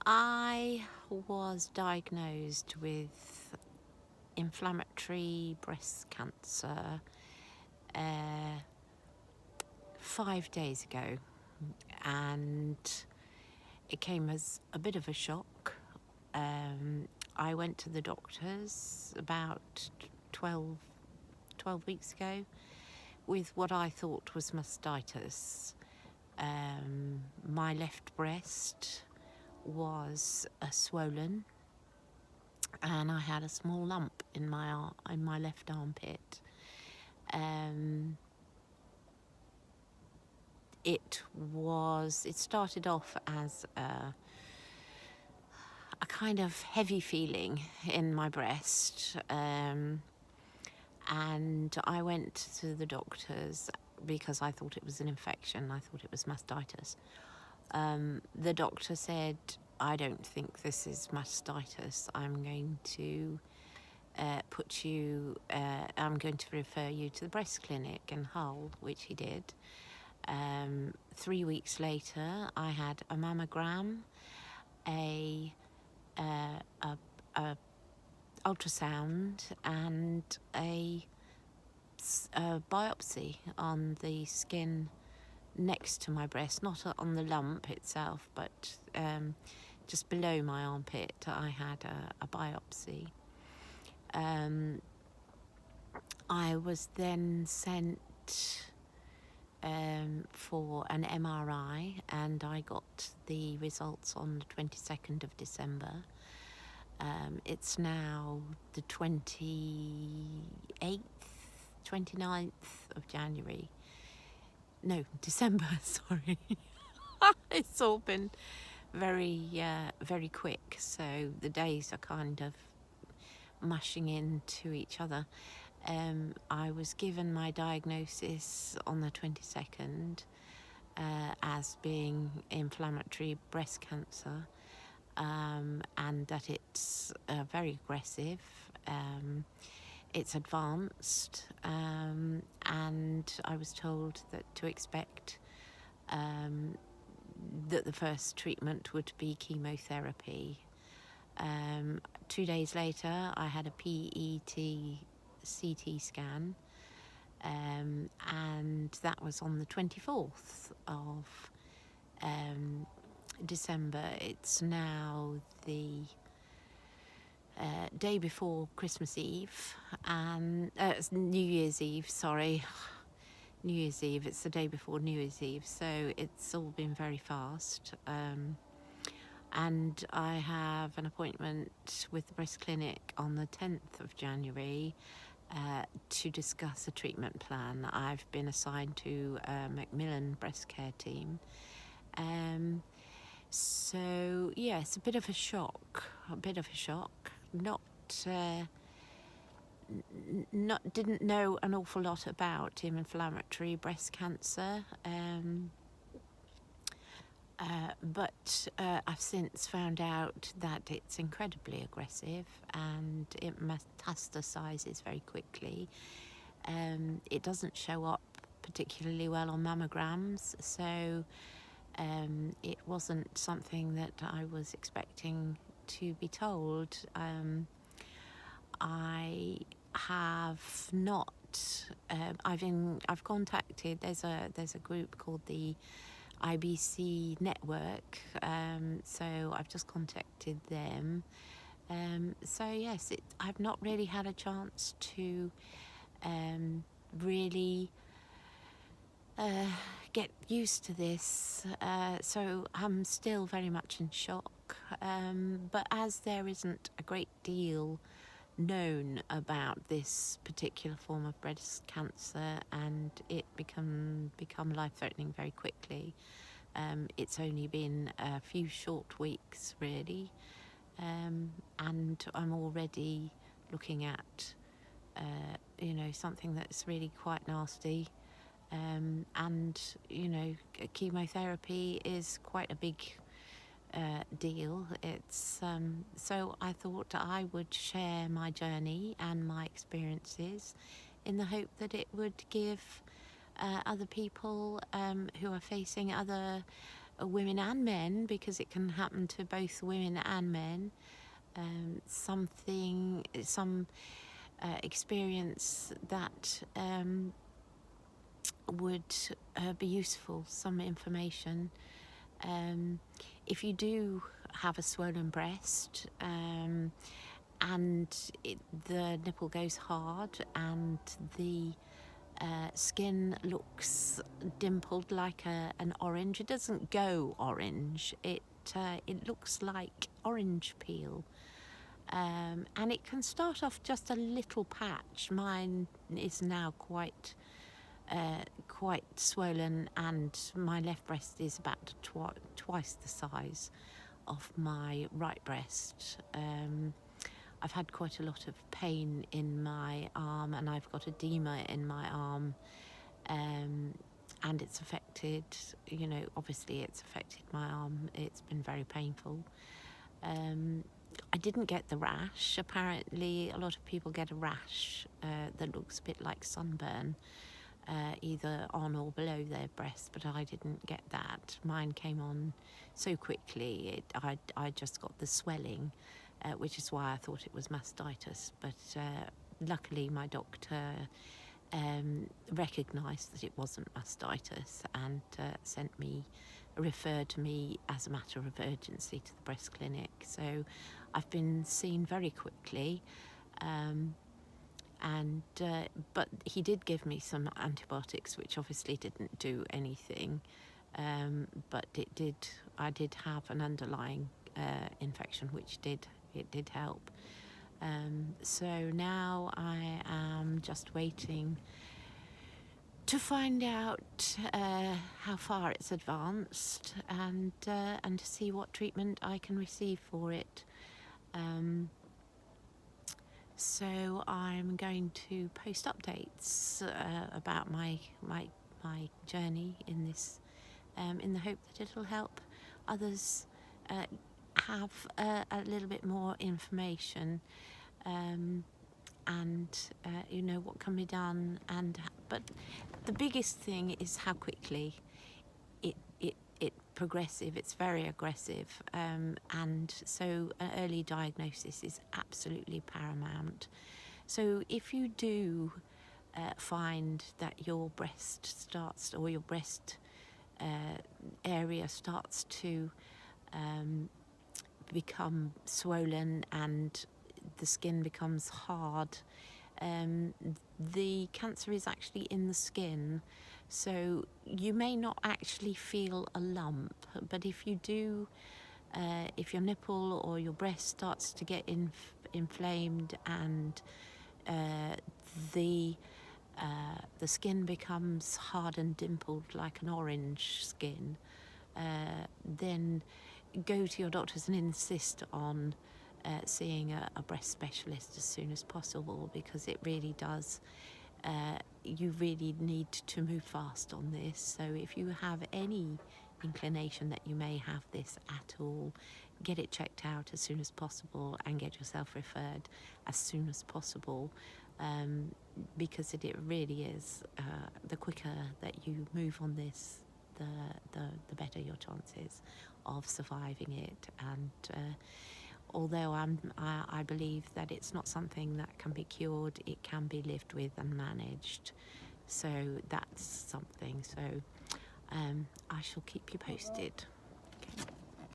I was diagnosed with inflammatory breast cancer 5 days ago, and it came as a bit of a shock. I went to the doctors about 12 weeks ago with what I thought was mastitis. My left breast was swollen, and I had a small lump in my left armpit. It started off as a kind of heavy feeling in my breast, and I went to the doctors because I thought it was an infection. I thought it was mastitis. The doctor said, I don't think this is mastitis. I'm going to I'm going to refer you to the breast clinic in Hull, which he did. 3 weeks later, I had a mammogram, a ultrasound, and a biopsy on the skin next to my breast, not on the lump itself, but just below my armpit. I had a biopsy. I was then sent for an MRI, and I got the results on the 22nd of December. It's now the 29th of January. No, December, sorry. It's all been very quick, so the days are kind of mushing into each other. I was given my diagnosis on the 22nd as being inflammatory breast cancer, and that it's very aggressive. It's advanced, and I was told that to expect that the first treatment would be chemotherapy. 2 days later, I had a PET CT scan, and that was on the 24th of December. It's now the day before Christmas Eve, and it's New Year's Eve, sorry. New Year's Eve, it's the day before New Year's Eve, so it's all been very fast. And I have an appointment with the breast clinic on the 10th of January to discuss a treatment plan. I've been assigned to Macmillan Breast Care Team. So yeah, it's a bit of a shock. Didn't know an awful lot about inflammatory breast cancer, but I've since found out that it's incredibly aggressive and it metastasizes very quickly. It doesn't show up particularly well on mammograms, so it wasn't something that I was expecting to be told. I have not. I've contacted. There's a group called the IBC network. So I've just contacted them. So yes, I've not really had a chance to really get used to this. So I'm still very much in shock. But as there isn't a great deal known about this particular form of breast cancer, and it become life-threatening very quickly, it's only been a few short weeks really, and I'm already looking at something that's really quite nasty, and chemotherapy is quite a big deal. It's so I thought I would share my journey and my experiences in the hope that it would give other people who are facing other women and men, because it can happen to both women and men. Some experience that would be useful, some information. If you do have a swollen breast and the nipple goes hard and the skin looks dimpled like an orange, it doesn't go orange, it looks like orange peel. And it can start off just a little patch. Mine is now quite swollen, and my left breast is about twice the size of my right breast. I've had quite a lot of pain in my arm, and I've got edema in my arm, and it's affected, obviously it's affected my arm. It's been very painful. I didn't get the rash. Apparently a lot of people get a rash that looks a bit like sunburn, either on or below their breast, but I didn't get that. Mine came on so quickly. I just got the swelling, which is why I thought it was mastitis, but luckily my doctor recognised that it wasn't mastitis and referred me as a matter of urgency to the breast clinic. So I've been seen very quickly, but he did give me some antibiotics, which obviously didn't do anything, but I did have an underlying infection, which did help. So now I am just waiting to find out how far it's advanced, and to see what treatment I can receive for it. So I'm going to post updates about my journey in this, in the hope that it'll help others have a little bit more information, and what can be done. But the biggest thing is how quickly it progressive. It's very aggressive, and so an early diagnosis is absolutely paramount. So if you do find that your breast starts, or your breast area starts to become swollen and the skin becomes hard, the cancer is actually in the skin. So you may not actually feel a lump, but if you do, if your nipple or your breast starts to get inflamed and the skin becomes hard and dimpled like an orange skin, then go to your doctors and insist on seeing a breast specialist as soon as possible, because it really does, you really need to move fast on this. So if you have any inclination that you may have this at all, get it checked out as soon as possible and get yourself referred as soon as possible, because it really is, the quicker that you move on this, the better your chances of surviving it. And although I believe that it's not something that can be cured, it can be lived with and managed. So that's something. So I shall keep you posted. Okay.